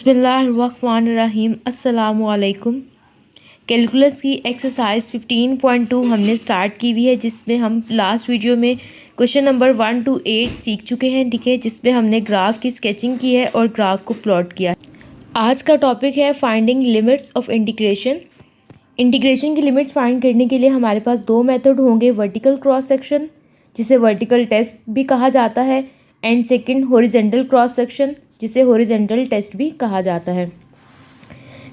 बिस्मिल्लाहिर्रहमानिर्रहीम अस्सलामुअलैकुम। कैलकुलस की एक्सरसाइज 15.2 हमने स्टार्ट की हुई है, जिसमें हम लास्ट वीडियो में क्वेश्चन नंबर 1 to 8 सीख चुके हैं। ठीक है, जिसमें हमने ग्राफ की स्केचिंग की है और ग्राफ को प्लॉट किया। आज का टॉपिक है finding limits of integration. Integration की लिमिट्स फाइंड करने के लिए हमारे पास दो मेथड होंगे, वर्टिकल क्रॉस सेक्शन जिसे वर्टिकल टेस्ट भी कहा जाता है, and second horizontal cross section जिसे हॉरिजॉन्टल टेस्ट भी कहा जाता है।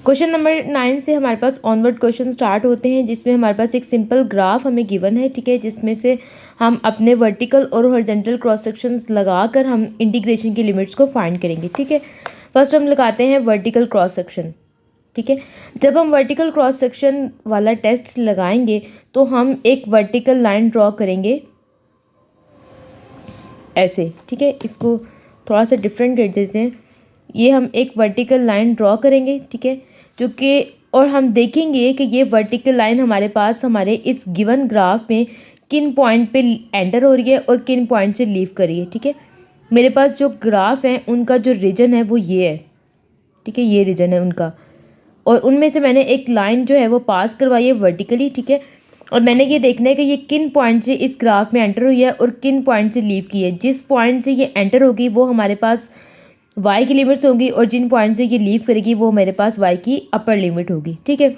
क्वेश्चन नंबर 9 से हमारे पास ऑनवर्ड क्वेश्चन स्टार्ट होते हैं, जिसमें हमारे पास एक सिंपल ग्राफ हमें गिवन है। ठीक है, जिसमें से हम अपने वर्टिकल और हॉरिजॉन्टल क्रॉस सेक्शंस लगाकर हम इंटीग्रेशन की लिमिट्स को फाइंड करेंगे। ठीक है, फर्स्ट हम लगाते हैं वर्टिकल क्रॉस सेक्शन। ठीक है, जब हम वर्टिकल क्रॉस सेक्शन वाला टेस्ट लगाएंगे तो हम एक वर्टिकल लाइन ड्रॉ करेंगे ऐसे। ठीक है, इसको थोड़ा सा डिफरेंट कर देते हैं। ये हम एक वर्टिकल लाइन ड्रॉ करेंगे। ठीक है, जो कि और हम देखेंगे कि ये वर्टिकल लाइन हमारे पास हमारे इस गिवन ग्राफ में किन पॉइंट पे एंटर हो रही है और किन पॉइंट से लीव कर रही है। ठीक है, मेरे पास जो ग्राफ है उनका जो रीजन है वो ये है। ठीक है, ये रीजन है उनका, और उनमें से मैंने एक लाइन जो है वो पास करवाई है वर्टिकली। ठीक है, और मैंने ये देखना है कि ये किन पॉइंट से इस ग्राफ में एंटर हुई है और किन पॉइंट से लीव की है। जिस पॉइंट से ये एंटर होगी वो हमारे पास y की लिमिट्स होंगी, और जिन पॉइंट से ये लीव करेगी वो मेरे पास y की अपर लिमिट होगी। ठीक है,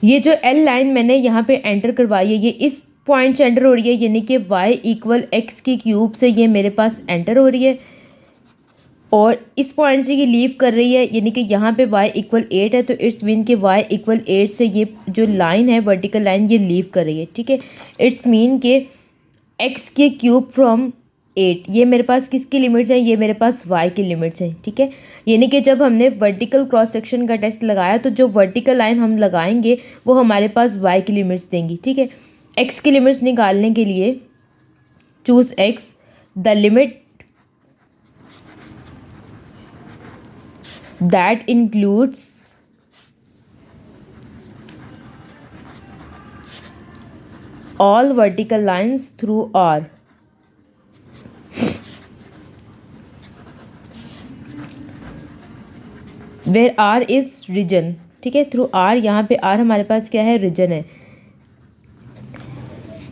ये जो l लाइन मैंने यहाँ पे एंटर करवाई है ये इस पॉइंट से एंटर हो रही है, यानी कि y इक्वल एक्स की क्यूब से ये मेरे पास एंटर हो रही है, और इस पॉइंट से ये लीव कर रही है, यानी कि यहाँ पे y इक्वल 8 है, तो इट्स मीन कि y इक्वल 8 से ये जो लाइन है वर्टिकल लाइन ये लीव कर रही है। ठीक है, इट्स मीन कि x के क्यूब फ्रॉम 8, ये मेरे पास किसकी लिमिट्स हैं, ये मेरे पास y की लिमिट्स हैं। ठीक है, यानी कि जब हमने वर्टिकल क्रॉस सेक्शन का टेस्ट लगाया तो जो वर्टिकल लाइन हम लगाएंगे वो हमारे पास y की लिमिट्स देंगी। ठीक है, x की लिमिट्स निकालने के लिए choose x, the limit that includes all vertical lines through R। where R is region। ठीक है, थ्रू R, यहाँ पे R हमारे पास क्या है, रीजन है।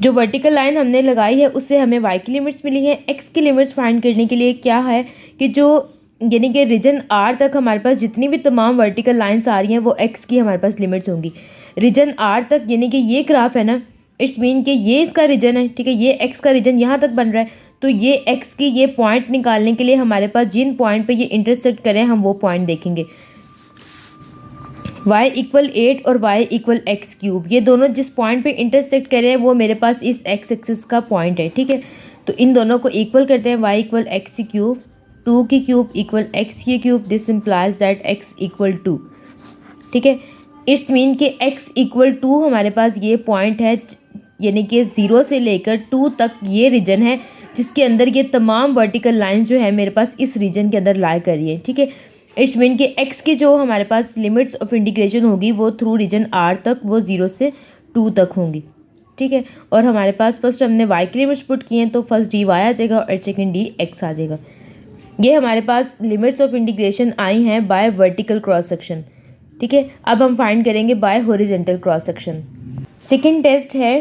जो वर्टिकल लाइन हमने लगाई है उससे हमें y की लिमिट्स मिली है। x की लिमिट्स फाइंड करने के लिए क्या है कि जो यानी कि रीजन R तक हमारे पास जितनी भी तमाम वर्टिकल लाइंस आ रही हैं वो x की हमारे पास लिमिट्स होंगी। रीजन R तक, यानी कि ये ग्राफ है ना, इट्स मीन कि ये इसका रीजन है। ठीक है, ये x का रीजन यहाँ तक बन रहा है, तो ये x की ये पॉइंट निकालने के लिए हमारे पास जिन पॉइंट पे ये इंटरसेक्ट करें हम वो पॉइंट देखेंगे। y इक्वल 8 और y इक्वल एक्स क्यूब, ये दोनों जिस पॉइंट पे इंटरसेक्ट कर रहे हैं वो मेरे पास इस x एक्सिस का पॉइंट है। ठीक है, तो इन दोनों को इक्वल करते हैं। y इक्वल एक्स की क्यूब, 2 की क्यूब इक्वल एक्स की cube, this implies that x equal 2। ठीक है, इट्स मीन कि x इक्वल 2 हमारे पास ये पॉइंट है, यानी कि 0 से लेकर 2 तक ये रीजन है जिसके अंदर ये तमाम वर्टिकल लाइंस जो है मेरे पास इस रीजन के अंदर लाई कर रही है। ठीक है, इट्स मीन कि x की जो हमारे पास लिमिट्स ऑफ इंटीग्रेशन होगी वो थ्रू रीजन R तक वो 0 से 2 तक होंगी। ठीक है, और हमारे पास फर्स्ट हमने y की लिमिट्स पुट की हैं, तो फर्स्ट dy आ जाएगा और सेकेंड dx आ जाएगा। ये हमारे पास लिमिट्स ऑफ इंटीग्रेशन आई हैं बाय वर्टिकल क्रॉस सेक्शन। ठीक है, अब हम फाइंड करेंगे by horizontal cross section. Second test है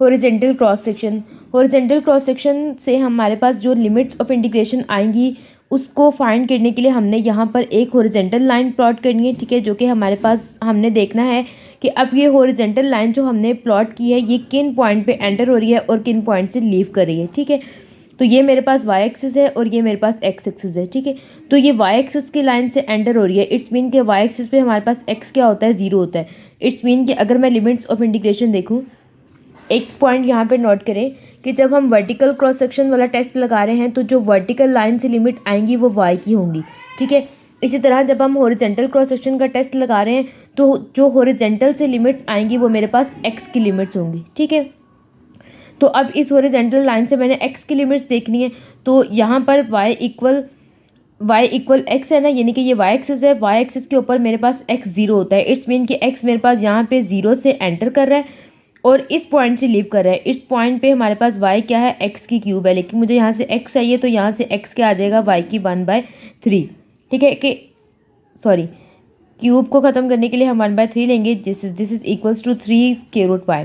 horizontal cross section. Horizontal cross section से हमारे पास जो लिमिट्स ऑफ इंटीग्रेशन आएंगी उसको फाइंड करने के लिए हमने यहाँ पर एक हॉरिजॉन्टल लाइन प्लॉट करनी है। ठीक है, जो कि हमारे पास हमने देखना है कि अब ये हॉरिजॉन्टल लाइन जो हमने प्लॉट की है ये किन पॉइंट पे एंटर हो रही है और किन पॉइंट से लीव कर रही है। ठीक है, तो ये मेरे पास y एक्सिस है और ये मेरे पास x एक्सिस है। ठीक है, तो ये y एक्सिस की लाइन से एंटर हो रही है, इट्स मीन कि y एक्सिस पे हमारे पास x क्या होता है, 0 होता है। इट्स मीन कि अगर मैं लिमिट्स ऑफ इंटीग्रेशन देखूँ, एक पॉइंट यहाँ पे नोट करें कि जब हम वर्टिकल क्रॉस सेक्शन वाला टेस्ट लगा रहे हैं तो जो वर्टिकल लाइन से लिमिट आएंगी वो y की होंगी। ठीक है, इसी तरह जब हम हॉरिजॉन्टल क्रॉस सेक्शन का टेस्ट लगा रहे हैं तो जो हॉरिजॉन्टल से लिमिट्स आएंगी वो मेरे पास x की लिमिट्स होंगी। ठीक है, तो अब इस हॉरिजॉन्टल लाइन से मैंने x की लिमिट्स देखनी है, तो यहाँ पर y इक्वल x है ना, यानी कि ये y एक्सिस है, y एक्सिस के ऊपर मेरे पास x 0 होता है। इट्स मीन कि x मेरे पास यहाँ पे 0 से एंटर कर रहा है और इस पॉइंट से लीव कर रहा है। इस पॉइंट पे हमारे पास y क्या है, x की क्यूब है, लेकिन मुझे यहाँ से x चाहिए तो यहाँ से x क्या आ जाएगा, y की 1/3। ठीक है, कि सॉरी क्यूब को ख़त्म करने के लिए हम 1/3 लेंगे, this is equals to 3√y।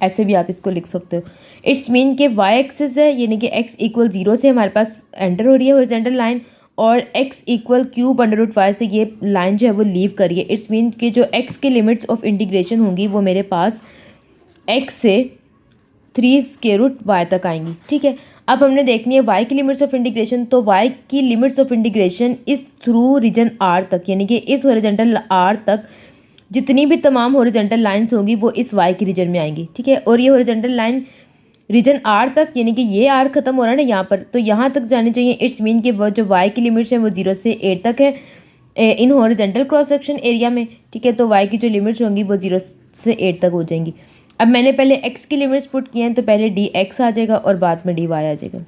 ऐसे भी आप इसको लिख सकते हो। इट्स मीन कि वाई एक्सिस है, यानी कि x इक्वल 0 से हमारे पास एंटर हो रही है हॉरिजॉन्टल लाइन, और x इक्वल क्यूब/y से ये लाइन जो है वो लीव करिए। इट्स मीन कि जो x के लिमिट्स ऑफ इंटीग्रेशन होंगी वो मेरे पास x से 3√y तक आएंगी। ठीक है, अब हमने देखनी है y की लिमिट्स ऑफ इंटीग्रेशन। तो y की लिमिट्स ऑफ इंटीग्रेशन इस थ्रू रीजन r तक, यानी कि इस हॉरिजॉन्टल r तक जितनी भी तमाम हॉरिजॉन्टल लाइंस होंगी वो इस y के रीजन में आएंगी। ठीक है, और ये हॉरिजॉन्टल लाइन रीजन r तक, यानी कि ये r खत्म हो रहा है ना यहाँ पर, तो यहाँ तक जानी चाहिए। इट्स मीन कि वो जो y की लिमिट्स हैं वो 0 से 8 तक है in horizontal cross section area में। ठीक है, तो y की जो लिमिट्स होंगी वो 0 से 8 तक हो जाएंगी। अब मैंने पहले x की लिमिट्स पुट किए हैं, तो पहले dx आ जाएगा और बाद में dy आ जाएगा।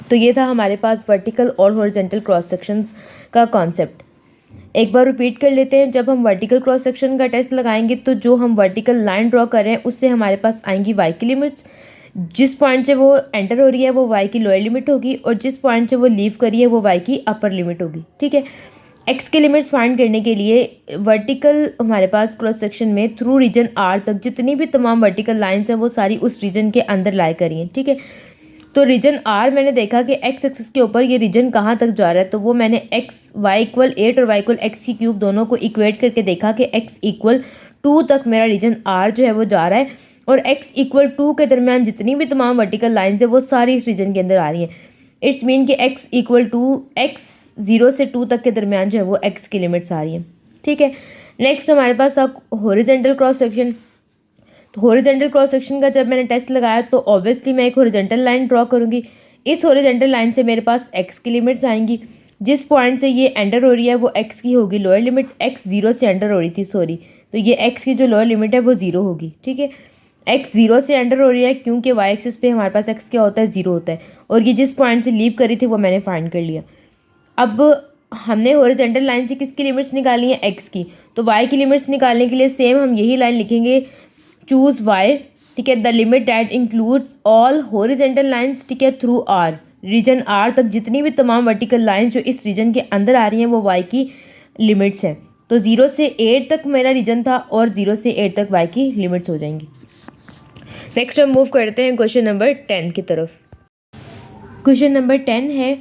तो ये था हमारे पास वर्टिकल और हॉरिजॉन्टल क्रॉस सेक्शंस का कॉन्सेप्ट। एक बार रिपीट कर लेते हैं। जब हम वर्टिकल क्रॉस सेक्शन का टेस्ट लगाएंगे तो जो हम वर्टिकल लाइन ड्रॉ कर रहे हैं उससे हमारे पास आएंगी y की लिमिट्स। जिस पॉइंट से वो एंटर हो रही है वो y की लोअर लिमिट होगी, और जिस पॉइंट से वो लीव करी है वो y की अपर लिमिट होगी। ठीक है, x की लिमिट्स फाइंड करने के लिए वर्टिकल हमारे पास क्रॉस सेक्शन में थ्रू रीजन r तक जितनी भी तमाम वर्टिकल लाइंस हैं वो सारी उस रीजन के अंदर लाई करी हैं। ठीक है, तो रीजन r मैंने देखा कि x एक्सिस के ऊपर ये रीजन कहाँ तक जा रहा है, तो वो मैंने y इक्वल 8 और y इक्वल x³ दोनों को इक्वेट करके देखा कि x इक्वल 2 तक मेरा रीजन r जो है वो जा रहा है, और x इक्वल 2 के दरमियान जितनी भी तमाम वर्टिकल लाइंस है वो सारी इस रीजन के अंदर आ रही हैं। इट्स मीन कि x इक्वल 2 x 0 से 2 तक के दरमियान जो है वो x की लिमिट्स आ रही हैं। ठीक है, नेक्स्ट हमारे पास था हॉरिजॉन्टल क्रॉस सेक्शन। तो हॉरिजॉन्टल क्रॉस सेक्शन का जब मैंने टेस्ट लगाया तो ऑब्वियसली मैं एक हॉरिजॉन्टल लाइन ड्रॉ करूँगी। इस हॉरिजॉन्टल लाइन से मेरे पास x की लिमिट्स आएंगी। जिस पॉइंट से ये एंटर हो रही है वो x की होगी लोअर लिमिट, x 0 से एंटर हो रही थी सॉरी, तो ये x की जो लोअर लिमिट है वो 0 होगी। ठीक है, x 0 से एंटर हो रही है क्योंकि y एक्सिस पे हमारे पास x क्या होता है 0 होता है, और ये जिस पॉइंट से लीव करी थी वो मैंने फाइंड कर लिया। अब हमने हॉरिजॉन्टल लाइन से किसकी लिमिट्स निकाली हैं, x की, तो y की लिमिट्स निकालने के लिए सेम हम यही लाइन लिखेंगे, चूज y। ठीक है, the limit that includes all horizontal lines, ठीक है, थ्रू r रीजन r तक जितनी भी तमाम वर्टिकल लाइंस जो इस रीजन के अंदर आ रही हैं वो y की लिमिट्स हैं। तो 0 से 8 तक मेरा रीजन था और 0 से 8 तक y की लिमिट्स हो जाएंगी। नेक्स्ट हम मूव करते हैं क्वेश्चन नंबर 10 की तरफ। क्वेश्चन नंबर 10 है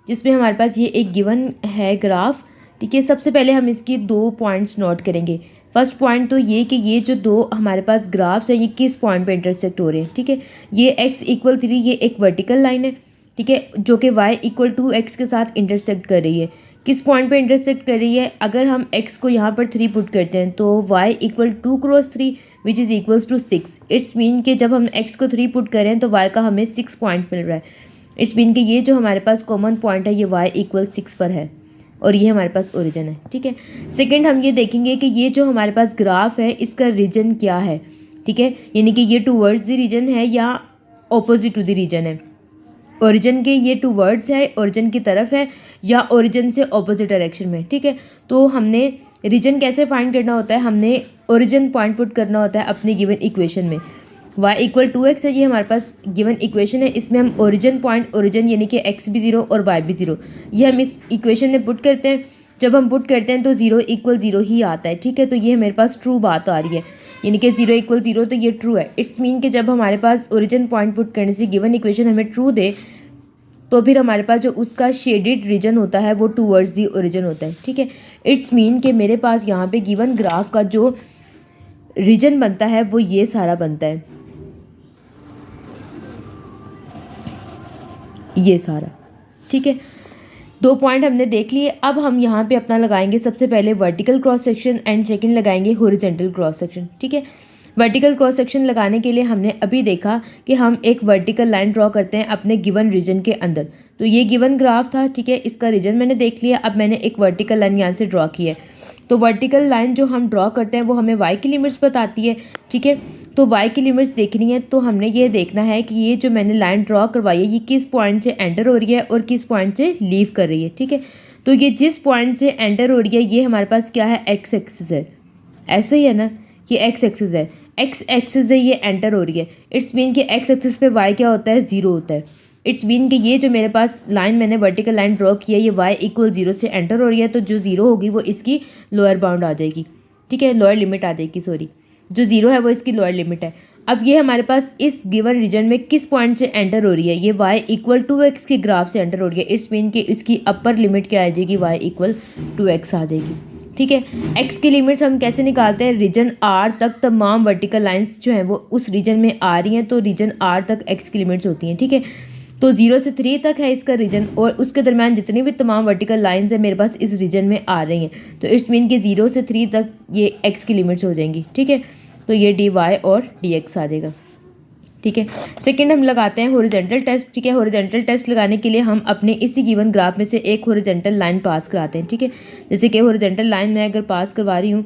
जिसमें हमारे पास ये एक गिवन है ग्राफ। ठीक है, सबसे पहले हम इसकी 2 पॉइंट्स नोट करेंगे। फर्स्ट पॉइंट तो ये कि ये जो 2 हमारे पास ग्राफ्स हैं ये किस पॉइंट पे इंटरसेक्ट हो रहे हैं। ठीक है, ये x इक्वल 3 ये एक वर्टिकल लाइन है। ठीक है, जो कि y इक्वल 2x के साथ इंटरसेक्ट कर रही है। किस पॉइंट पे इंटरसेक्ट कर रही है, अगर हम x को यहाँ पर 3 पुट करते हैं तो y equal 2 cross 3 which is equals to 6। It's mean कि जब हम x को 3 पुट करें तो y का हमें 6 पॉइंट मिल रहा है। इट्स मीन कि ये जो हमारे पास कॉमन पॉइंट है ये y इक्वल 6 पर है और ये हमारे पास ओरिजिन है। ठीक है, सेकंड हम ये देखेंगे कि ये जो हमारे पास ग्राफ है इसका रीजन क्या है। ठीक है, यानी कि ये टूवर्ड्स द रीजन है या ऑपोजिट टू द रीजन है। ओरिजिन के ये टूवर्ड्स है, ओरिजिन की तरफ है, या ओरिजिन से ऑपोजिट डायरेक्शन में। ठीक है, तो हमने रीजन कैसे फाइंड करना होता है, हमने ओरिजिन पॉइंट पुट करना होता है अपनी गिवन इक्वेशन में। y इक्वल 2x है, ये हमारे पास गिवन इक्वेशन है। इसमें हम ओरिजिन पॉइंट, ओरिजिन यानी कि x भी 0 और y भी 0, ये हम इस इक्वेशन में पुट करते हैं। जब हम पुट करते हैं तो 0 इक्वल 0 ही आता है। ठीक है, तो ये मेरे पास ट्रू बात आ रही है, यानी कि 0 इक्वल 0 तो ये ट्रू है। इट्स मीन कि जब हमारे पास ओरिजिन पॉइंट पुट करने से गिवन इक्वेशन हमें ट्रू दे तो फिर हमारे पास जो उसका शेडेड रीजन होता है वो टूवर्ड्स दी ओरिजिन होता है। ठीक है, इट्स मीन कि मेरे पास यहाँ पे गिवन ग्राफ का जो रीजन बनता है वो ये सारा बनता है, ये सारा। ठीक है, 2 पॉइंट हमने देख लिए। अब हम यहाँ पे अपना लगाएंगे सबसे पहले vertical cross section and second लगाएंगे हॉरिजॉन्टल क्रॉस सेक्शन। ठीक है, वर्टिकल क्रॉस सेक्शन लगाने के लिए हमने अभी देखा कि हम एक वर्टिकल लाइन ड्रॉ करते हैं अपने गिवन रीजन के अंदर। तो ये गिवन ग्राफ था। ठीक है, इसका रीजन मैंने देख लिया। अब मैंने एक वर्टिकल लाइन यहाँ से ड्रॉ की है। तो वर्टिकल लाइन जो हम ड्रॉ करते हैं वो हमें y की लिमिट्स बताती है। ठीक है, तो y की लिमिट्स देखनी है तो हमने ये देखना है कि ये जो मैंने लाइन ड्रॉ करवाई है ये किस पॉइंट से एंटर हो रही है और किस पॉइंट से लीव कर रही है। ठीक है, तो ये जिस पॉइंट से एंटर हो रही है ये हमारे पास क्या है, x एक्सिस है। ऐसे ही है ना, ये x एक्सिस है, ये एंटर हो रही है। इट्स मीन कि x एक्सिस पे y क्या होता है, 0 होता है। इट्स मीन कि ये जो मेरे पास लाइन मैंने वर्टिकल लाइन ड्रॉ किया है ये y इक्वल 0 से एंटर हो रही है, तो जो 0 होगी वो इसकी लोअर बाउंड आ जाएगी, ठीक है, लोअर लिमिट आ जाएगी, सॉरी, जो 0 है वो इसकी लोअर लिमिट है। अब ये हमारे पास इस गिवन रीजन में किस पॉइंट से एंटर हो रही है, ये y इक्वल 2x के ग्राफ से एंटर हो रही है। इट्स मीन कि इसकी अपर लिमिट क्या आ जाएगी, y इक्वल 2x आ जाएगी, ठीक है। x की लिमिट्स हम कैसे निकालते हैं, रीजन r तक तमाम वर्टिकल लाइंस जो हैं वो उस रीजन में आ रही हैं, तो रीजन r तक x की लिमिट्स होती हैं, ठीक है। तो 0 से 3 तक है इसका रीजन, और उसके दरम्यान जितनी भी तमाम वर्टिकल लाइंस हैं मेरे पास इस रीजन में आ रही हैं, तो इट्स मीन कि 0 से 3 तक ये x की लिमिट्स हो जाएंगी, ठीक है। तो ये dy और dx आ जाएगा, ठीक है। सेकंड हम लगाते हैं हॉरिजॉन्टल टेस्ट, ठीक है। हॉरिजॉन्टल टेस्ट लगाने के लिए हम अपने इसी गिवन ग्राफ में से एक हॉरिजॉन्टल लाइन पास कराते हैं, ठीक है। जैसे कि हॉरिजॉन्टल लाइन मैं अगर पास करवा रही हूँ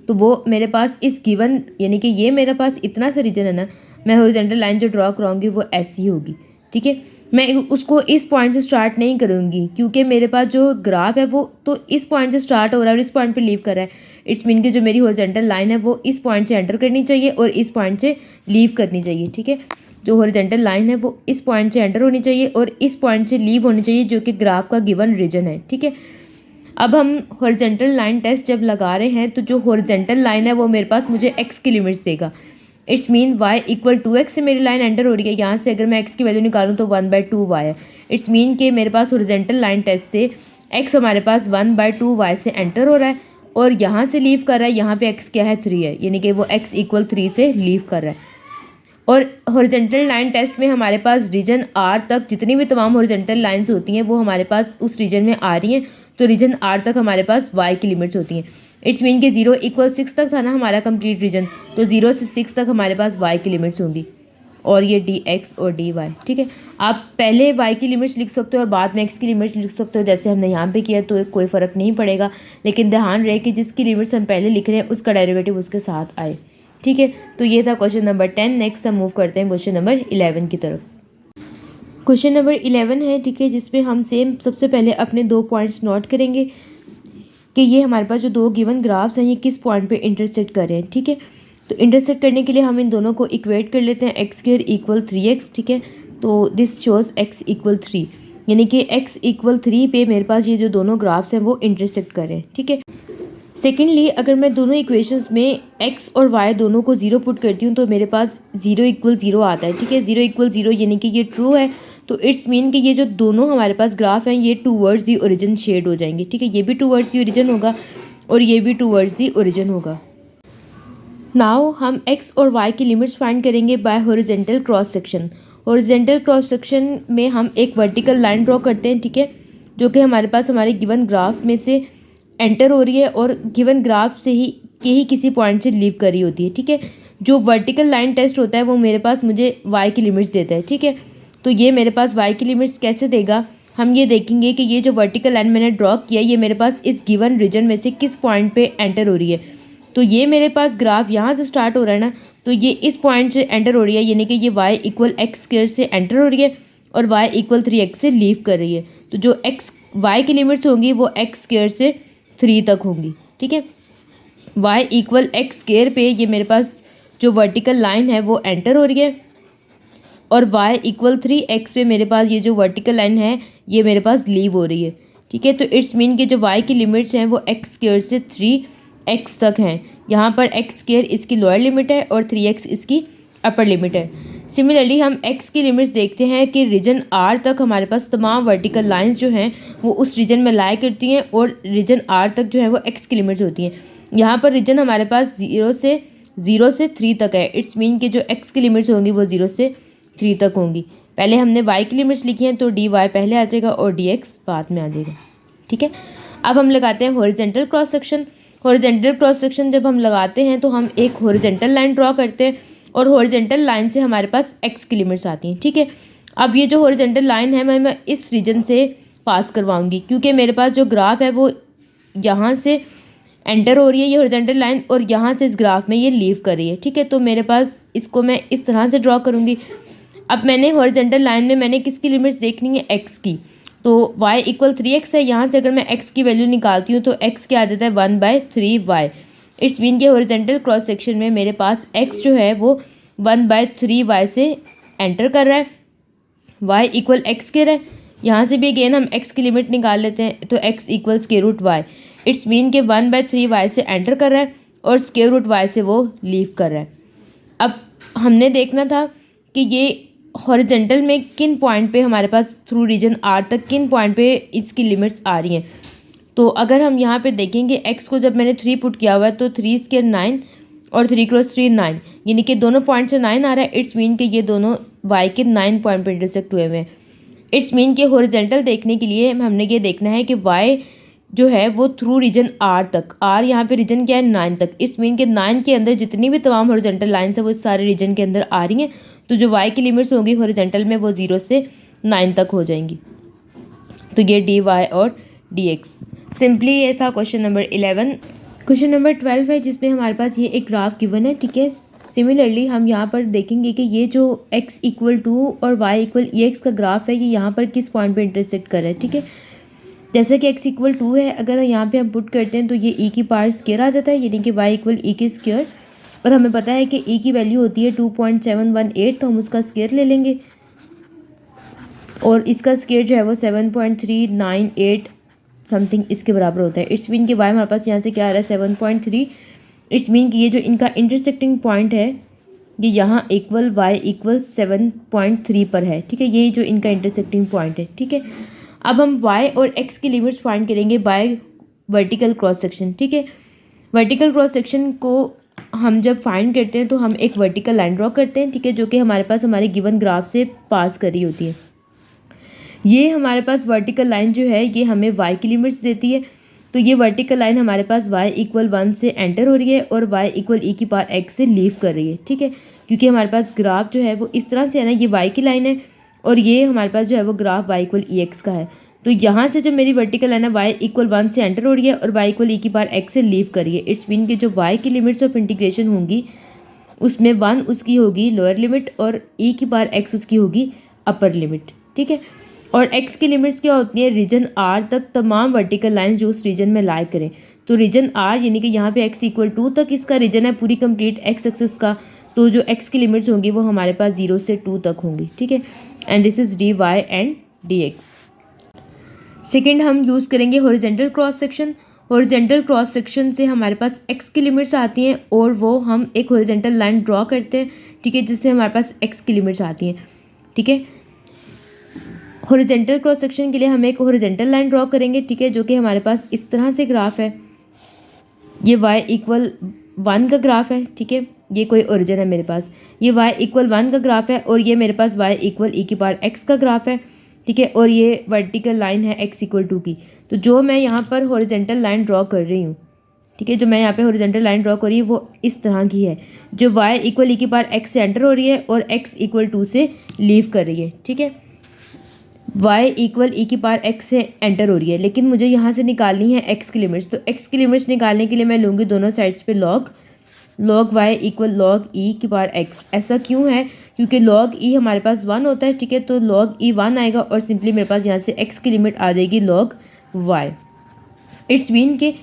तो वो मेरे पास इस गिवन, यानी कि ये मेरे पास इतना सा रीजन है ना, मैं हॉरिजॉन्टल लाइन जो ड्रॉ कराऊंगी वो ऐसी होगी, ठीक है। मैं उसको इस पॉइंट से स्टार्ट नहीं करूँगी क्योंकि मेरे पास जो ग्राफ है वो तो इस पॉइंट से स्टार्ट हो रहा है और इस पॉइंट पे लीव कर रहा है। इट्स मीन कि जो मेरी हॉरिजॉन्टल लाइन है वो इस पॉइंट से एंटर करनी चाहिए और इस पॉइंट से लीव करनी चाहिए, ठीक है। जो हॉरिजॉन्टल लाइन है वो इस पॉइंट से एंटर होनी चाहिए और इस पॉइंट से लीव होनी चाहिए, जो कि ग्राफ का गिवन रीजन है, ठीक है। अब हम हॉरिजॉन्टल लाइन टेस्ट जब लगा रहे हैं तो जो हॉरिजॉन्टल लाइन है वो मेरे पास मुझे x की लिमिट्स देगा। It's mean y equal 2x से मेरी लाइन एंटर हो रही है, यहाँ से अगर मैं x की वैल्यू निकालूँ तो 1/2y है। इट्स मीन कि मेरे पास हॉरिजॉन्टल लाइन टेस्ट से x हमारे पास 1/2y से एंटर हो रहा है और यहाँ से लीव कर रहा है, यहाँ पे x क्या है 3 है, यानी कि वो x इक्वल 3 से लीव कर रहा है। और हॉरिजॉन्टल लाइन टेस्ट में हमारे पास रीजन r तक जितनी भी तमाम हॉरिजॉन्टल लाइंस होती हैं वो हमारे पास उस रीजन में आ रही हैं, तो रीजन r तक हमारे पास y की लिमिट्स होती हैं। इट्स मीन कि 0 इक्वल 6 तक था ना हमारा कंप्लीट रीजन, तो 0 से 6 तक हमारे पास y की लिमिट्स होंगी और ये dx और dy, ठीक है। आप पहले y की लिमिट्स लिख सकते हो और बाद में x की लिमिट्स लिख सकते हो, जैसे हमने यहाँ पे किया, तो कोई फ़र्क नहीं पड़ेगा, लेकिन ध्यान रहे कि जिसकी लिमिट्स हम पहले लिख रहे हैं उसका डेरिवेटिव उसके साथ आए, ठीक है। तो ये था क्वेश्चन नंबर 10। नेक्स्ट हम मूव करते हैं क्वेश्चन नंबर 11 की तरफ। क्वेश्चन नंबर 11 है, ठीक है, जिसमें हम सेम सबसे पहले अपने 2 पॉइंट्स नोट करेंगे कि ये हमारे पास जो 2 गिवन ग्राफ्स हैं ये किस पॉइंट पे इंटरसेक्ट कर रहे हैं, ठीक है। तो इंटरसेक्ट करने के लिए हम इन दोनों को इक्वेट कर लेते हैं, x स्क्वायर इक्वल 3x, ठीक है। तो दिस शोज x इक्वल 3, यानी कि x इक्वल 3 पे मेरे पास ये जो दोनों ग्राफ्स हैं वो इंटरसेक्ट कर रहे हैं, ठीक है। सेकेंडली अगर मैं दोनों इक्वेशंस में x और y दोनों को 0 पुट करती हूँ तो मेरे पास 0 इक्वल 0 आता है, ठीक है। 0 इक्वल 0 यानी कि ये ट्रू है, तो इट्स मीन कि ये जो दोनों हमारे पास ग्राफ हैं ये टूवर्ड्स दी ओरिजिन शेड हो जाएंगे, ठीक है। ये भी टूवर्ड्स दी ओरिजिन होगा और ये भी टूवर्ड्स दी ओरिजिन होगा। नाउ हम x और y की लिमिट्स फाइंड करेंगे by horizontal cross section. Horizontal cross section में हम एक वर्टिकल लाइन ड्रॉ करते हैं, ठीक है, जो कि हमारे पास हमारे गिवन ग्राफ में से एंटर हो रही है और गिवन ग्राफ से ही किसी पॉइंट से लीव कर रही होती है, ठीक है। जो वर्टिकल लाइन टेस्ट होता है वो मेरे पास मुझे y की लिमिट्स देता है, ठीक है। तो ये मेरे पास y की लिमिट्स कैसे देगा, हम ये देखेंगे कि ये जो वर्टिकल लाइन मैंने ड्रॉ किया ये मेरे पास इस गिवन रीजन में से किस पॉइंट पे एंटर हो रही है। तो ये मेरे पास ग्राफ यहाँ से स्टार्ट हो रहा है ना, तो ये इस पॉइंट से एंटर हो रही है, यानी कि ये y इक्वल x स्क्वायर से एंटर हो रही है और y इक्वल 3x से लीव कर रही है। तो जो y की लिमिट्स होंगी वो x स्क्वायर से 3 तक होंगी, ठीक है। y इक्वल x स्क्वायर पे ये मेरे पास जो वर्टिकल लाइन है वो एंटर हो रही है और y इक्वल 3x पे मेरे पास ये जो वर्टिकल लाइन है ये मेरे पास लीव हो रही है, ठीक है। तो इट्स मीन कि जो y की लिमिट्स हैं वो x स्क्वायर से 3x तक हैं। यहाँ पर x स्क्वायर इसकी लोअर लिमिट है और 3x इसकी अपर लिमिट है। सिमिलरली हम x की लिमिट्स देखते हैं कि रीजन r तक हमारे पास तमाम वर्टिकल लाइंस जो हैं वो उस रीजन में लाई करती हैं और रीजन r तक जो है वो x की लिमिट्स होती हैं। यहाँ पर रीजन हमारे पास 0 से 3 तक है। इट्स मीन कि जो x की लिमिट्स होंगी वो 0 से 3 तक होंगी। पहले हमने y की लिमिट्स लिखी हैं तो dy पहले आ जाएगा और dx बाद में आ जाएगा, ठीक है। अब हम लगाते हैं horizontal cross section. Horizontal cross section जब हम लगाते हैं तो हम एक हॉरिजॉन्टल लाइन ड्रॉ करते हैं और हॉरिजॉन्टल लाइन से हमारे पास x की लिमिट्स आती हैं, ठीक है। अब ये जो हॉरिजॉन्टल लाइन है मैं इस रीजन से पास करवाऊंगी क्योंकि मेरे पास जो ग्राफ है वो यहाँ से एंटर हो रही है ये हॉरिजॉन्टल लाइन और यहाँ से इस ग्राफ में ये लीव कर रही है, ठीक है। तो मेरे पास इसको मैं इस तरह से ड्रॉ करूँगी। अब मैंने हॉरिजॉन्टल लाइन में मैंने किसकी लिमिट्स देखनी है, x की। तो y इक्वल 3x है, यहाँ से अगर मैं x की वैल्यू निकालती हूँ तो x क्या आ जाता है 1/3y। इट्स मीन के हॉरिजॉन्टल क्रॉस सेक्शन में मेरे पास x जो है वो 1/3y से एंटर कर रहा है। y इक्वल एक्स स्क्वायर है, यहाँ से भी अगेन हम x की लिमिट निकाल लेते हैं, तो x equal square root Y. It's mean के 1/3 y से एंटर कर रहा है और स्क्वायर रूट y से वो लीव कर रहा है। अब हमने देखना था कि ये हॉरिजेंटल में किन पॉइंट पे हमारे पास थ्रू रीजन R तक किन पॉइंट पे इसकी लिमिट्स आ रही हैं। तो अगर हम यहाँ पे देखेंगे x को जब मैंने 3 पुट किया हुआ है तो 3 स्क्वायर 9 और 3 क्रॉस 3 9, यानी कि दोनों पॉइंट से 9 आ रहा है। इट्स मीन कि ये दोनों y के 9 पॉइंट पे इंटरसेक्ट हुए हुए हैं। इट्स मीन के हॉरिजेंटल देखने के लिए हमने ये देखना है कि y जो है वो थ्रू रीजन R तक, R यहाँ पे रीजन क्या है 9 तक। इट्स मीन के 9 के अंदर जितनी भी तमाम हॉरिजेंटल लाइन्स है वो सारे रीजन के अंदर आ रही हैं। तो जो y की लिमिट्स होंगी हॉरिजेंटल में वो 0 से 9 तक हो जाएंगी। तो ये dy और dx। सिंपली ये था क्वेश्चन नंबर 11। क्वेश्चन नंबर 12 है जिसमें हमारे पास ये एक ग्राफ गिवन है, ठीक है। सिमिलरली हम यहाँ पर देखेंगे कि ये जो x इक्वल 2 और y इक्वल ex का ग्राफ है ये यहाँ पर किस पॉइंट पे इंटरसेक्ट कर रहा है, ठीक है। जैसे कि x इक्वल 2 है, अगर यहाँ पे हम पुट करते हैं तो ये e की पावर स्क्वायर आ जाता है, यानी कि y इक्वल e की स्क्वायर। और हमें पता है कि e की वैल्यू होती है 2.718, तो हम उसका स्क्वायर ले लेंगे और इसका स्क्वायर जो है वो 7.398 समथिंग इसके बराबर होता है। इट्स मीन कि y हमारे पास यहाँ से क्या आ रहा है 7.3। इट्स मीन कि ये जो इनका इंटरसेक्टिंग पॉइंट है ये यहाँ इक्वल y इक्वल 7.3 पर है, ठीक है। ये जो इनका इंटरसेक्टिंग पॉइंट है, ठीक है। अब हम y और x की लिमिट्स फाइंड करेंगे बाय वर्टिकल क्रॉस सेक्शन, ठीक है। वर्टिकल क्रॉस सेक्शन को हम जब फाइंड करते हैं तो हम एक वर्टिकल लाइन ड्रॉ करते हैं, ठीक है, जो कि हमारे पास हमारे गिवन ग्राफ से पास कर रही होती है। ये हमारे पास वर्टिकल लाइन जो है ये हमें y की लिमिट्स देती है। तो ये वर्टिकल लाइन हमारे पास y इक्वल 1 से एंटर हो रही है और y इक्वल e की पावर x से लीव कर रही है, ठीक है। क्योंकि हमारे पास ग्राफ जो है वो इस तरह से है ना, ये y की लाइन है और ये हमारे पास जो है वो ग्राफ y इक्वल ex का है। तो यहाँ से जब मेरी वर्टिकल लाइन है y इक्वल 1 से एंटर हो रही है और y इक्वल e की पावर x से लीव कर रही है। इट्स मीन कि जो y की लिमिट्स ऑफ इंटीग्रेशन होंगी उसमें 1 उसकी होगी लोअर लिमिट और e की पावर x उसकी होगी अपर लिमिट, ठीक है। और x की लिमिट्स क्या होती है रीजन R तक तमाम वर्टिकल लाइन जो उस रीजन में लाई करें। तो रीजन R यानी कि यहाँ पे x इक्वल 2 तक इसका रीजन है पूरी कंप्लीट x एक्सिस का। तो जो x की लिमिट्स होंगी वो हमारे पास 0 से 2 तक होंगी, ठीक है। And this is dy and dx। Second हम यूज़ करेंगे horizontal cross section. Horizontal cross section से हमारे पास x की लिमिट्स आती हैं और वो हम एक हॉरिजेंटल लाइन ड्रॉ करते हैं, ठीक है, जिससे हमारे पास x की लिमिट्स आती हैं, ठीक है। हॉरिजेंटल क्रॉस सेक्शन के लिए हम एक हॉरिजेंटल लाइन ड्रॉ करेंगे, ठीक है, जो कि हमारे पास इस तरह से ग्राफ है। ये y इक्वल 1 का ग्राफ है, ठीक है, ये कोई ओरिजिन है मेरे पास। ये y इक्वल 1 का ग्राफ है और ये मेरे पास y इक्वल e की पावर x का ग्राफ है, ठीक है। और ये वर्टिकल लाइन है x इक्वल 2 की। तो जो मैं यहाँ पर हॉरिजेंटल लाइन ड्रॉ कर रही हूँ, ठीक है, जो मैं यहाँ पे हॉरिजेंटल लाइन ड्रॉ कर रही हूँ वो इस तरह की है, जो y इक्वल e की पावर x से एंटर हो रही है और x इक्वल 2 से लीव कर रही है, ठीक है। y इक्वल e की पावर x से एंटर हो रही है, लेकिन मुझे यहाँ से निकालनी है x की लिमिट्स। तो x की लिमिट्स निकालने के लिए मैं लूँगी दोनों साइड्स पे log y equal log e की पावर x। ऐसा क्यों है? क्योंकि log e हमारे पास 1 होता है, ठीक है, तो log e 1 आएगा और सिंपली मेरे पास यहाँ से x की लिमिट आ जाएगी log y। इट्स मीन कि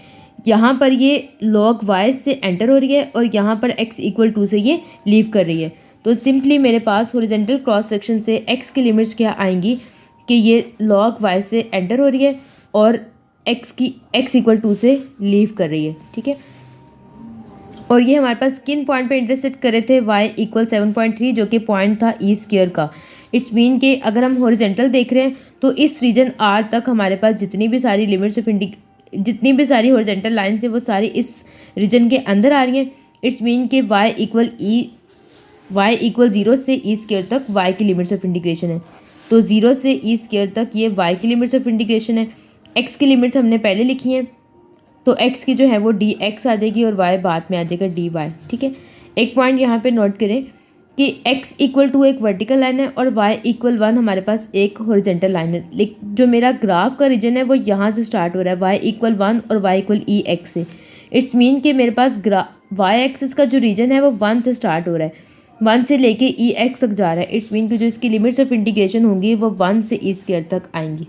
यहाँ पर ये log y से एंटर हो रही है और यहाँ पर x इक्वल 2 से ये लीव कर रही है। तो सिंपली मेरे पास हॉरिजेंटल क्रॉस सेक्शन से x की लिमिट्स क्या आएंगी कि ये log y से एंटर हो रही है और x इक्वल 2 से लीव कर रही है, ठीक है। और ये हमारे पास किन पॉइंट पे इंटरसेक्ट करे थे y इक्वल 7.3 जो कि पॉइंट था ई स्क्वायर का। इट्स मीन कि अगर हम हॉरिजेंटल देख रहे हैं तो इस रीजन R तक हमारे पास जितनी भी सारी लिमिट्स ऑफ जितनी भी सारी हॉरिजेंटल लाइन्स है वो सारी इस रीजन के अंदर आ रही हैं। इट्स मीन कि y इक्वल 0 से ई स्क्वायर तक y की लिमिट्स ऑफ इंटीग्रेशन है। तो 0 से ई स्क्वायर तक ये y की लिमिट्स ऑफ इंटीग्रेशन है। x की लिमिट्स हमने पहले लिखी हैं, तो x की जो है वो dx आ जाएगी और y बाद में आ जाएगा dy, ठीक है। एक पॉइंट यहाँ पे नोट करें कि x इक्वल 2 एक वर्टिकल लाइन है और y इक्वल 1 हमारे पास एक हॉरिजेंटल लाइन है। लेकिन जो मेरा ग्राफ का रीजन है वो यहाँ से स्टार्ट हो रहा है y इक्वल 1 और y इक्वल ई एक्स से। इट्स मीन कि मेरे पास y एक्सिस का जो रीजन है वो 1 से स्टार्ट हो रहा है, 1 से लेके ई एक्स तक जा रहा है। इट्स मीन कि जो इसकी लिमिट्स ऑफ इंटीग्रेशन होंगी वो 1 से ई स्क्वायर तक आएंगी,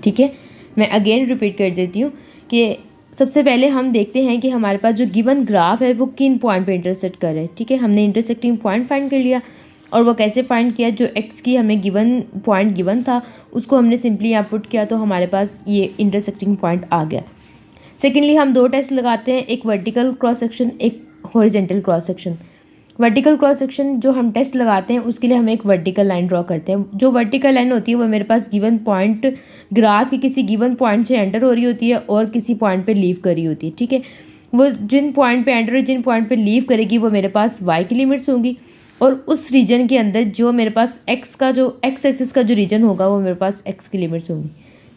ठीक है। मैं अगेन रिपीट कर देती हूँ कि सबसे पहले हम देखते हैं कि हमारे पास जो गिवन ग्राफ है वो किन पॉइंट पे इंटरसेक्ट कर रहा है, ठीक है। हमने इंटरसेक्टिंग पॉइंट फाइंड कर लिया और वो कैसे फाइंड किया, जो एक्स की हमें गिवन पॉइंट गिवन था उसको हमने सिंपली यहाँ पुट किया तो हमारे पास ये इंटरसेक्टिंग पॉइंट आ गया। सेकेंडली हम दो टेस्ट लगाते हैं, एक वर्टिकल क्रॉस सेक्शन, एक horizontal cross section. Vertical cross section जो हम टेस्ट लगाते हैं उसके लिए हम एक वर्टिकल लाइन ड्रॉ करते हैं। जो वर्टिकल लाइन होती है वो मेरे पास गिवन पॉइंट ग्राफ की किसी गिवन पॉइंट से एंटर हो रही होती है और किसी पॉइंट पे लीव कर रही होती है, ठीक है। वो जिन पॉइंट पे एंटर और जिन पॉइंट पे लीव करेगी वो मेरे पास वाई की लिमिट्स होंगी, और उस रीजन के अंदर जो मेरे पास एक्स एक्सिस का जो रीजन होगा वो मेरे पास एक्स की लिमिट्स होंगी,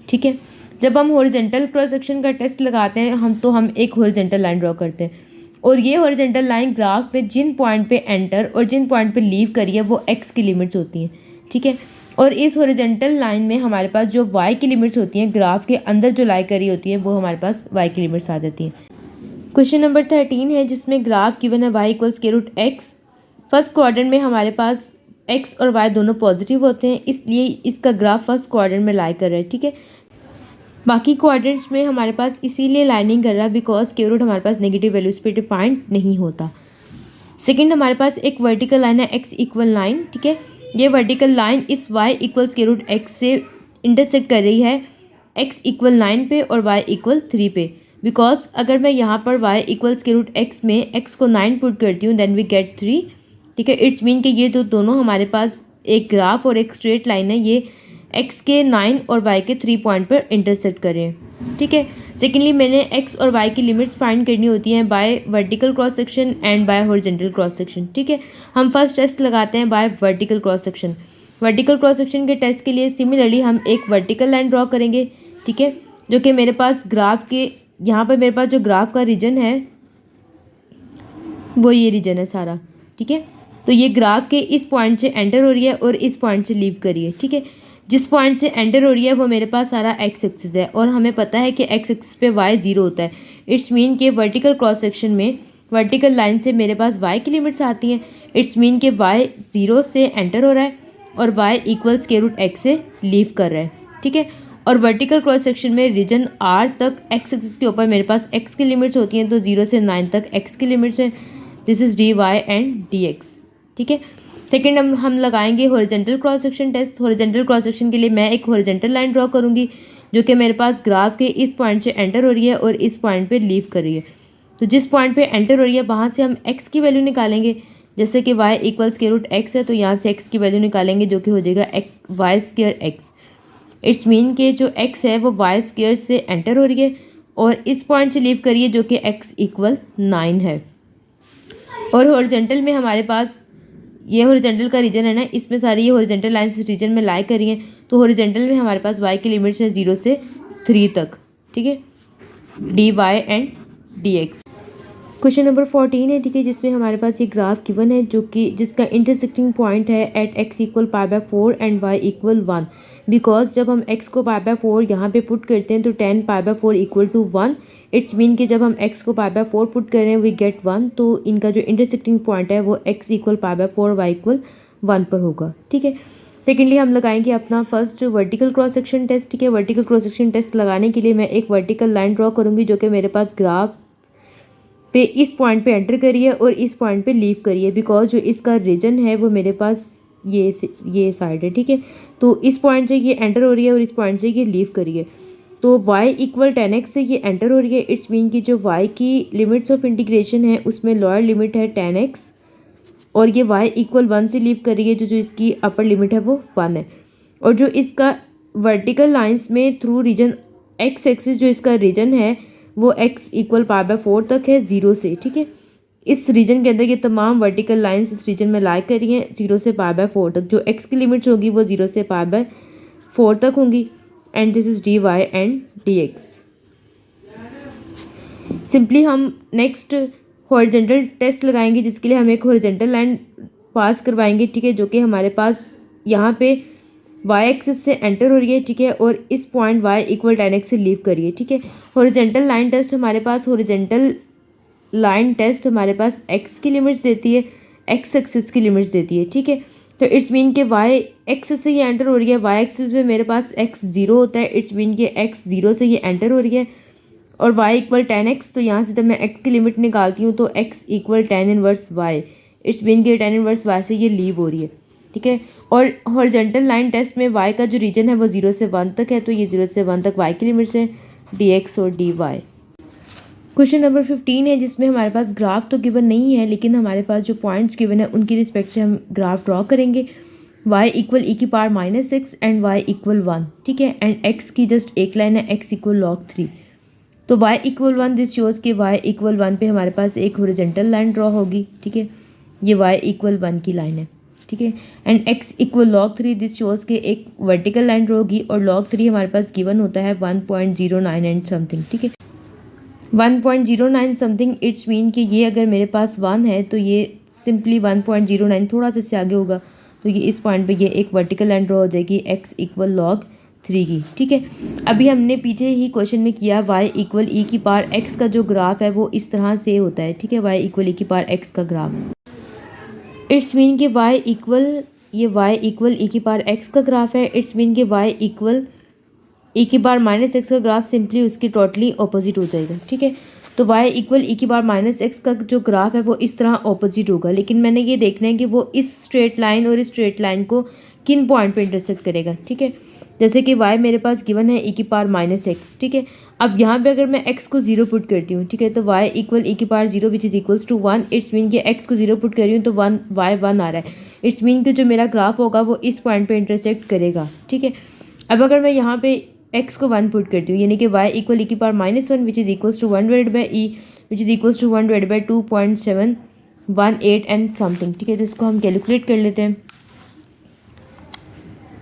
ठीक है। जब हम हॉरिजेंटल क्रॉस सेक्शन का टेस्ट लगाते हैं हम एक हॉरिजेंटल लाइन ड्रॉ करते हैं, और ये हॉरिजेंटल लाइन ग्राफ पे जिन पॉइंट पे एंटर और जिन पॉइंट पे लीव करी है वो एक्स की लिमिट्स होती हैं, ठीक है। और इस हॉरिजेंटल लाइन में हमारे पास जो वाई की लिमिट्स होती हैं ग्राफ के अंदर जो लाई करी होती है वो हमारे पास वाई की लिमिट्स आ जाती हैं। क्वेश्चन नंबर 13 है जिसमें ग्राफ गिवन है वाई इक्वल्स के रूट एक्स। फर्स्ट क्वाड्रेंट में हमारे पास एक्स और वाई दोनों पॉजिटिव होते हैं, इसलिए इसका ग्राफ फर्स्ट क्वाड्रेंट में लाई कर रहा है, ठीक है। बाकी क्वाड्रेंट्स में हमारे पास इसीलिए लाइनिंग कर रहा है बिकॉज के रूट हमारे पास नेगेटिव वैल्यूज पे डिफाइंड नहीं होता। सेकंड हमारे पास एक वर्टिकल लाइन है एक्स इक्वल लाइन, ठीक है। ये वर्टिकल लाइन इस वाई इक्वल्स के रूट एक्स से इंटरसेक्ट कर रही है एक्स इक्वल 9 पे और वाई इक्वल 3 पे, बिकॉज अगर मैं यहाँ पर वाई इक्वल्स के रूट एक्स में एक्स को 9 पुट करती हूँ देन वी गेट 3, ठीक है। इट्स मीन कि ये दोनों हमारे पास एक ग्राफ और एक स्ट्रेट लाइन है, ये एक्स के 9 और वाई के 3 पॉइंट पर इंटरसेक्ट करें, ठीक है। सेकेंडली मैंने एक्स और वाई की लिमिट्स फाइंड करनी होती हैं by vertical cross section and by horizontal cross section, ठीक है। हम फर्स्ट टेस्ट लगाते हैं by vertical cross section. Vertical cross section के टेस्ट के लिए सिमिलरली हम एक वर्टिकल लाइन ड्रॉ करेंगे, ठीक है, जो कि मेरे पास ग्राफ के यहाँ पर मेरे पास जो ग्राफ का रीजन है वो ये रीजन है सारा, ठीक है। तो ये ग्राफ के इस पॉइंट से एंटर हो रही है और इस पॉइंट से लीव करी है, ठीक है। जिस पॉइंट से एंटर हो रही है वो मेरे पास सारा एक्स एक्सिस है और हमें पता है कि एक्स एक्सिस पे वाई 0 होता है। इट्स मीन के वर्टिकल क्रॉस सेक्शन में वर्टिकल लाइन से मेरे पास वाई की लिमिट्स आती हैं। इट्स मीन के वाई 0 से एंटर हो रहा है और वाई इक्वल्स के रूट एक्स से लीव कर रहा है, ठीक है। और वर्टिकल क्रॉस सेक्शन में रीजन आर तक एक्स एक्सिस के ऊपर मेरे पास एक्स की लिमिट्स होती हैं, तो 0 से 9 तक एक्स की लिमिट्स है। This is D Y and D X, ठीक है। सेकेंड हम लगाएंगे horizontal cross section test. Horizontal cross section के लिए मैं एक हॉरिजेंटल लाइन ड्रॉ करूंगी जो कि मेरे पास ग्राफ के इस पॉइंट से एंटर हो रही है और इस पॉइंट पे लीव कर रही है। तो जिस पॉइंट पे एंटर हो रही है वहाँ से हम एक्स की वैल्यू निकालेंगे, जैसे कि वाई इक्वल्स के रूट एक्स है तो यहाँ से एक्स की वैल्यू निकालेंगे जो कि हो जाएगा Y square X. It's mean के जो एक्स है वो वाई स्क्वायर से एंटर हो रही है और इस पॉइंट से लीव करिए जो कि एक्स इक्वल 9 है। और हॉरिजेंटल में हमारे पास ये हॉरिजेंटल का रीजन है ना, इसमें सारी ये हॉरिजेंटल लाइन्स इस रीजन में लाई करी हैं, तो हॉरिजेंटल में हमारे पास वाई की लिमिट्स है 0 से 3 तक, ठीक है, D Y and D X. Question number 14 है, ठीक है, जिसमें हमारे पास ये ग्राफ गिवन है जो कि जिसका इंटरसेक्टिंग पॉइंट है at x equal π/4 and y equal 1, because जब हम x को π/4 यहाँ पे पुट करते हैं तो 10 π/4 इक्वल टू 1। इट्स मीन कि जब हम x को π/4 पुट कर रहे हैं वी गेट 1, तो इनका जो इंटरसेक्टिंग पॉइंट है वो x इक्वल π/4 y इक्वल 1 पर होगा, ठीक है। सेकेंडली हम लगाएंगे अपना first vertical cross section test, ठीक है। वर्टिकल क्रॉस सेक्शन टेस्ट लगाने के लिए मैं एक वर्टिकल लाइन ड्रॉ करूँगी जो कि मेरे पास ग्राफ पे इस पॉइंट पे एंटर करिए और इस पॉइंट पे लीव करिए, बिकॉज जो इसका रीजन है वो मेरे पास ये साइड है, ठीक है। तो इस पॉइंट से ये एंटर हो रही है और इस पॉइंट से ये लीव करिए, तो y इक्वल 10x से ये एंटर हो रही है। इट्स मीन कि जो y की लिमिट्स ऑफ इंटीग्रेशन है उसमें लोअर लिमिट है 10x और ये y इक्वल 1 से लीव कर रही है, जो इसकी अपर लिमिट है वो 1 है। और जो इसका वर्टिकल लाइंस में थ्रू रीजन x एक्सिस जो इसका रीजन है वो x इक्वल π/4 तक है 0 से, ठीक है। इस रीजन के अंदर ये तमाम वर्टिकल लाइंस इस रीजन में लाई करी हैं 0 से π/4 तक। जो x की लिमिट्स होगी वो 0 से π/4 तक होंगी and this is D Y and D X. Simply हम नेक्स्ट हॉरिजेंटल टेस्ट लगाएंगे जिसके लिए हम एक हॉरिजेंटल लाइन पास करवाएंगे, ठीक है, जो कि हमारे पास यहाँ पे वाई एक्सिस से एंटर हो रही है, ठीक है, और इस पॉइंट वाई इक्वल 10x से लीव करिए, ठीक है। हॉरिजेंटल लाइन टेस्ट हमारे पास लाइन टेस्ट हमारे पास x की लिमिट्स देती है, x एक्सिस की लिमिट्स देती है, ठीक है। तो इट्स मीन के y एक्सिस से ये एंटर हो रही है, y एक्सिस पे मेरे पास x 0 होता है। इट्स मीन के x 0 से ये एंटर हो रही है और y इक्वल 10x, तो यहाँ से जब मैं x की लिमिट निकालती हूँ तो x equal 10 inverse y। It's mean के 10 इनवर्स y से ये लीव हो रही है। ठीक है। और हॉरिजॉन्टल लाइन टेस्ट में y का जो रीजन है वो 0 से 1 तक है, तो ये 0 से 1 तक y की लिमिट्स है dx और dy। क्वेश्चन नंबर 15 है जिसमें हमारे पास ग्राफ तो गिवन नहीं है, लेकिन हमारे पास जो पॉइंट्स गिवन है उनकी रिस्पेक्ट से हम ग्राफ ड्रॉ करेंगे। y इक्वल e की पावर -6 एंड y इक्वल 1, ठीक है। एंड x की जस्ट एक लाइन है, x इक्वल log 3। तो y इक्वल 1 दिस शोज़ कि y इक्वल 1 पे हमारे पास एक हॉरिजॉन्टल लाइन ड्रॉ होगी, ठीक है। ये y इक्वल 1 की लाइन है, ठीक है। And x equal log 3 this shows के एक वर्टिकल लाइन ड्रॉ होगी, और log 3 हमारे पास गिवन होता है 1.09 एंड समथिंग, ठीक है। 1.09 समथिंग, इट्स मीन कि ये अगर मेरे पास 1 है तो ये सिंपली 1.09 थोड़ा सा इससे आगे होगा, तो ये इस पॉइंट पे ये एक वर्टिकल लाइन ड्रॉ हो जाएगी x इक्वल log 3 की, ठीक है। अभी हमने पीछे ही क्वेश्चन में किया y इक्वल e की पावर x का जो ग्राफ है वो इस तरह से होता है, ठीक है। y इक्वल e की पावर x का ग्राफ, इट्स मीन कि y इक्वल e की पावर x का ग्राफ है। इट्स मीन कि y इक्वल e की पावर -x का ग्राफ सिंपली उसकी टोटली ऑपोजिट हो जाएगा, ठीक है। तो y इक्वल e की पावर -x का जो ग्राफ है वो इस तरह ऑपोजिट होगा, लेकिन मैंने ये देखना है कि वो इस स्ट्रेट लाइन और इस स्ट्रेट लाइन को किन पॉइंट पे इंटरसेक्ट करेगा, ठीक है। जैसे कि y मेरे पास गिवन है e की पावर -x, ठीक है। अब यहाँ पे अगर मैं x को 0 पुट करती हूँ, ठीक है, तो y इक्वल e की power 0 which is equals to 1। It's mean कि x को 0 पुट कर रही हूँ तो y 1 आ रहा है। इट्स मीन कि जो मेरा ग्राफ होगा वो इस पॉइंट पे इंटरसेक्ट करेगा, ठीक है। अब अगर मैं यहाँ पे x को 1 पुट करती हूँ, यानी कि y इक्वल e की power -1 which is equals to 1 divide by e which is equals to 1 divide by 2.718 and something, ठीक है। तो इसको हम कैलकुलेट कर लेते हैं।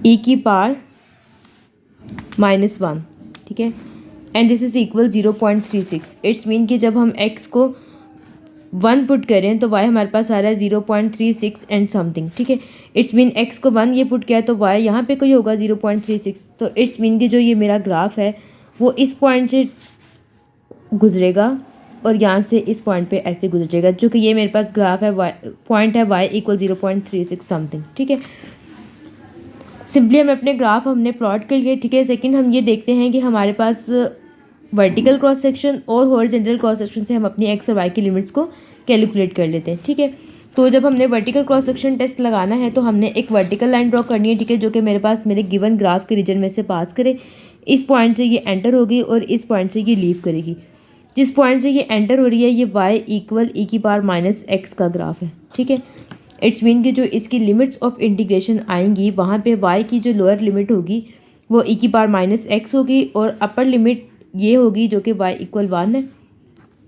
e की पावर -1, ठीक है, and this is equal 0.36। It's mean कि जब हम x को 1 पुट करें तो y हमारे पास आ रहा है 0.36 एंड समथिंग, ठीक है। इट्स मीन x को 1 ये पुट किया तो y यहाँ पे कोई होगा 0.36। तो इट्स मीन कि जो ये मेरा ग्राफ है वो इस पॉइंट से गुजरेगा और यहाँ से इस पॉइंट पे ऐसे गुजरेगा, जो कि ये मेरे पास ग्राफ है, पॉइंट है y इक्वल 0.36 समथिंग, ठीक है। सिंपली हम अपने ग्राफ हमने प्लॉट कर लिए, ठीक है। सेकंड हम ये देखते हैं कि हमारे पास वर्टिकल क्रॉस सेक्शन और हॉरिजॉन्टल क्रॉस सेक्शन से हम अपनी x और y की लिमिट्स को कैलकुलेट कर लेते हैं, ठीक है। तो जब हमने वर्टिकल क्रॉस सेक्शन टेस्ट लगाना है तो हमने एक वर्टिकल लाइन ड्रॉ करनी है, ठीक है, जो कि मेरे पास मेरे गिवन ग्राफ के रीजन में से पास करे। इस पॉइंट से ये एंटर होगी और इस पॉइंट से ये लीव करेगी। जिस पॉइंट से ये एंटर हो रही है ये y इक्वल e की पावर -x का ग्राफ है, ठीक है। इट्स मीन कि जो इसकी लिमिट्स ऑफ इंटीग्रेशन आएंगी वहाँ पे y की जो लोअर लिमिट होगी वो e की पावर -x होगी और अपर लिमिट ये होगी जो कि y इक्वल 1 है,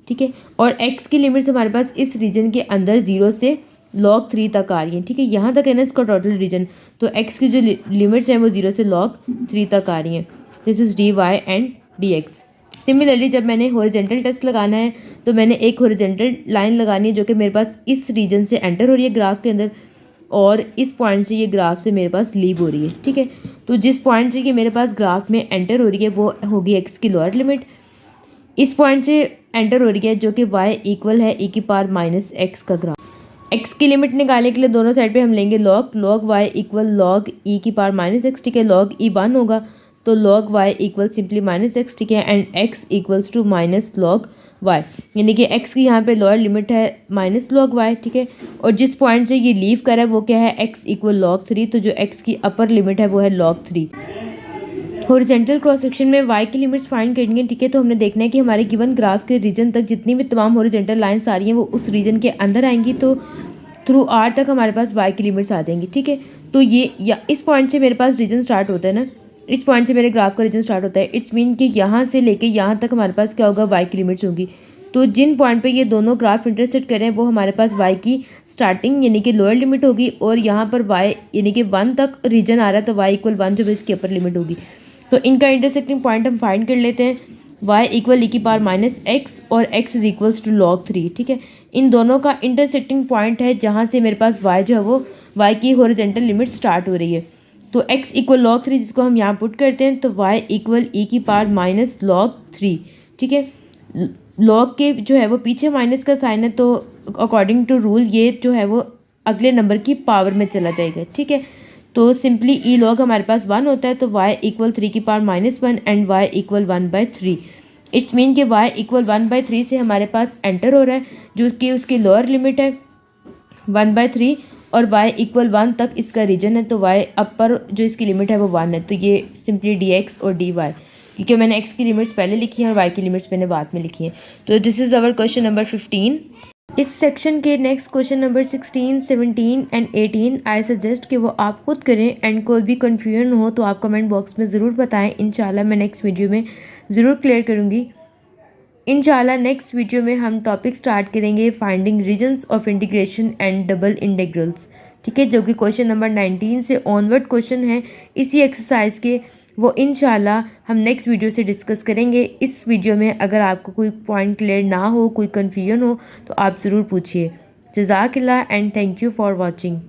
ठीक है। और x की लिमिट्स हमारे पास इस रीजन के अंदर 0 से log 3 तक आ रही हैं, ठीक है। यहाँ तक है ना इसका टोटल रीजन, तो x की जो लिमिट्स हैं वो 0 से log 3 तक आ रही हैं। This is dy and dx। Similarly जब मैंने हॉरिजॉन्टल टेस्ट लगाना है तो मैंने एक हॉरिजॉन्टल लाइन लगानी है जो कि मेरे पास इस रीजन से एंटर हो रही है ग्राफ के अंदर, और इस पॉइंट से ये ग्राफ से मेरे पास लीव हो रही है, ठीक है। तो जिस पॉइंट से ये मेरे पास ग्राफ में एंटर हो रही है वो होगी x की लोअर लिमिट। इस पॉइंट से एंटर हो रही है जो कि y इक्वल है e की पावर -x का ग्राफ। x की लिमिट निकालने के लिए दोनों साइड पे हम लेंगे log y equal log e की पावर -x, ठीक है। log e 1 होगा तो log y equal simply -x, ठीक है, and x equals to -log y, यानी कि x की यहाँ पे लोअर लिमिट है -log y, ठीक है। और जिस पॉइंट से ये लीव कर है वो क्या है x इक्वल log 3, तो जो x की अपर लिमिट है वो है log 3। हॉरिजॉन्टल क्रॉस सेक्शन में y की लिमिट्स फाइंड करनी है, ठीक है। तो हमने देखना है कि हमारे गिवन ग्राफ के रीजन तक जितनी भी तमाम हॉरिजॉन्टल लाइन्स आ रही हैं वो उस रीजन के अंदर आएंगी, तो थ्रू r तक हमारे पास y की लिमिट्स आ जाएंगी, ठीक है। तो ये या इस पॉइंट से मेरे पास रीजन स्टार्ट होता है ना, इस पॉइंट से मेरे ग्राफ का रीजन स्टार्ट होता है। इट्स मीन कि यहाँ से लेके यहाँ तक हमारे पास क्या होगा, y की लिमिट्स होगी। तो जिन पॉइंट पे ये दोनों ग्राफ इंटरसेक्ट करें वो हमारे पास y की स्टार्टिंग यानी कि लोअर लिमिट होगी, और यहाँ पर y यानी कि 1 तक रीजन आ रहा है तो y इक्वल 1 जो इसकी अपर लिमिट होगी। तो इनका इंटरसेक्टिंग पॉइंट हम फाइंड कर लेते हैं। y इक्वल e की पावर -x और x is equals to log 3, ठीक है। इन दोनों का इंटरसेक्टिंग पॉइंट है जहाँ से मेरे पास y जो है वो y की हॉरिजॉन्टल लिमिट स्टार्ट हो रही है। तो x इक्वल log 3 जिसको हम यहाँ पुट करते हैं तो y इक्वल e की पावर -log 3, ठीक है। log के जो है वो पीछे माइनस का साइन है तो अकॉर्डिंग टू रूल ये जो है वो अगले नंबर की पावर में चला जाएगा, ठीक है। तो सिंपली ई लॉग हमारे पास 1 होता है तो y इक्वल 3 की power -1 and y equal 1/3। It's mean कि y इक्वल 1/3 से हमारे पास एंटर हो रहा है जो कि उसकी लोअर लिमिट है 1/3, और y इक्वल 1 तक इसका रीजन है, तो y अपर जो इसकी लिमिट है वो 1 है, तो ये सिंपली dx और dy, क्योंकि मैंने x की लिमिट्स पहले लिखी हैं और y की लिमिट्स मैंने बाद में लिखी हैं। तो this is our question number 15। इस सेक्शन के next question number 16, 17 and 18 I suggest कि वो आप खुद करें, एंड कोई भी कन्फ्यूजन हो तो आप कमेंट बॉक्स में ज़रूर बताएं। इंशाल्लाह मैं नेक्स्ट वीडियो में ज़रूर क्लियर करूँगी। इंशाल्लाह नेक्स्ट वीडियो में हम टॉपिक स्टार्ट करेंगे finding regions of integration and double integrals, ठीक है, जो कि क्वेश्चन नंबर 19 से ऑनवर्ड क्वेश्चन है इसी एक्सरसाइज के, वो इंशाल्लाह हम नेक्स्ट वीडियो से डिस्कस करेंगे। इस वीडियो में अगर आपको कोई पॉइंट क्लियर ना हो, कोई कन्फ्यूजन हो, तो आप ज़रूर पूछिए। जज़ाकल्लाह and thank you for watching.